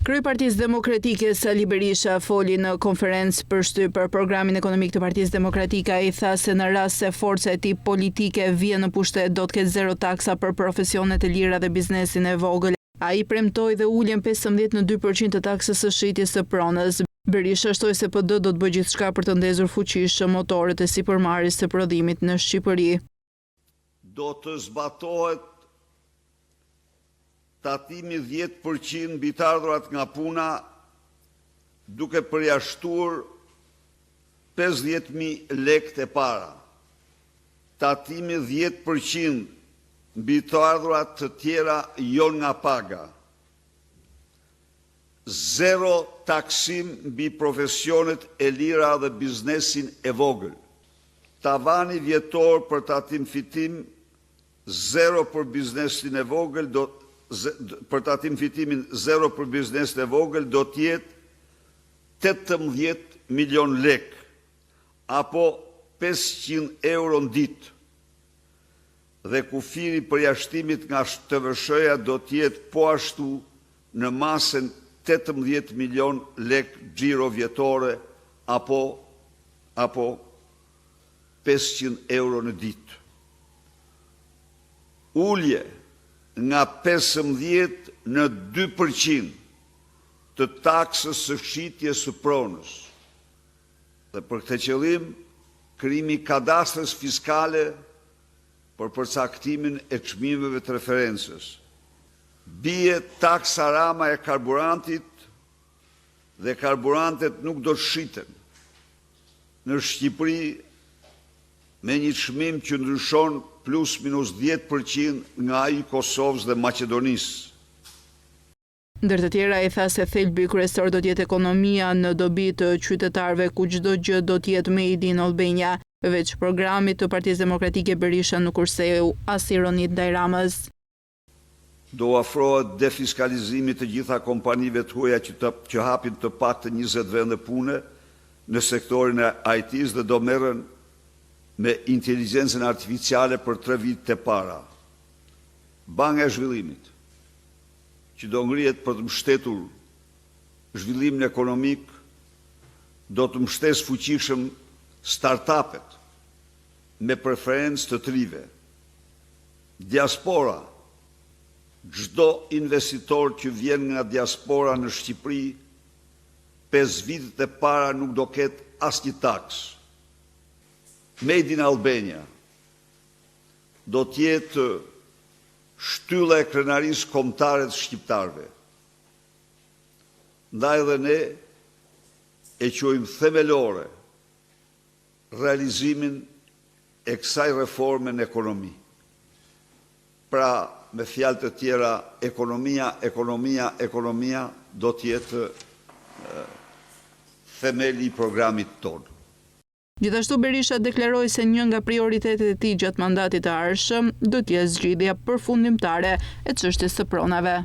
Kryetari i Partisë Demokratike Sali Berisha foli në konferencë përshtyp për programin ekonomik të Partisë Demokratike. Ai tha se në rast se forca e tij politike vjen në pushtet do të ketë zero taksa për profesionet e lira dhe biznesin e vogël. Ai premtoi dhe uljen 15 në 2% të taksës së shitjes së pronës. Berisha shtoi se PD do të bëjë gjithçka për të ndezur fuqishëm motorët e sipërmarrjes së prodhimit në Shqipëri. Do të zbatohet tatimi 10% mbi të ardhurat nga puna, duke përjashtuar 50.000 lekë e para. Tatimi 10% mbi të ardhurat të tjera jo nga paga. Zero taksim mbi profesionet e lira dhe biznesin e vogël. Tavani vjetor për tatim fitim, zero për biznesin e vogël, për tatim fitimin zero për biznesin e vogël do t'jetë 18 milion lekë, apo 500 euro në ditë. Dhe kufiri përjashtimit nga TVSH-ja do t'jetë po ashtu në masën 18 milion lekë xhiro vjetore, apo 500 euro në ditë. Ulje nga 15 në 2% të taksës së shitjes së pronës. Dhe për këtë qëllim, krijimi i kadastrës fiskale për përcaktimin e çmimeve të referencës. Bie taksa rama e karburantit dhe karburantet nuk do të shiten në Shqipëri me një çmim që ndryshon plus minus 10% nga ai i Kosovës dhe Maqedonisë. Ndër të tjera i tha se thelbi kryesor do të jetë ekonomia në dobi të qytetarëve ku çdo gjë do të jetë made in Albania. Veç programit të Partisë Demokratike Berisha nuk kurseu as ironit ndaj Ramës. Do afrohet defiskalizimi të gjitha kompanive të huaja që hapin të paktën 20 vende pune në sektorin e IT-s dhe do merren me inteligjencën artificiale për 3 vite të para. Banka e Zhvillimit, që do ngrihet për të mbështetur zhvillimin ekonomik, do të mbështesë fuqishëm startupet me preferencë të trive. Diaspora, çdo investitor që vjen nga diaspora në Shqipëri, 5 vitet e para nuk do ketë asnjë taks. Made in Albania do t'jetë shtylla e krenarisë kombëtare të shqiptarëve. Ndaj dhe ne e quajmë themelore realizimin e kësaj reforme në ekonomi. Pra, me fjalë të tjera, ekonomia do t'jetë themeli i programit tonë. Gjithashtu Berisha deklaroi se një nga prioritetet e tij gjatë mandatit të ardhshëm do të jetë zgjidhja përfundimtare e çështjes së pronave.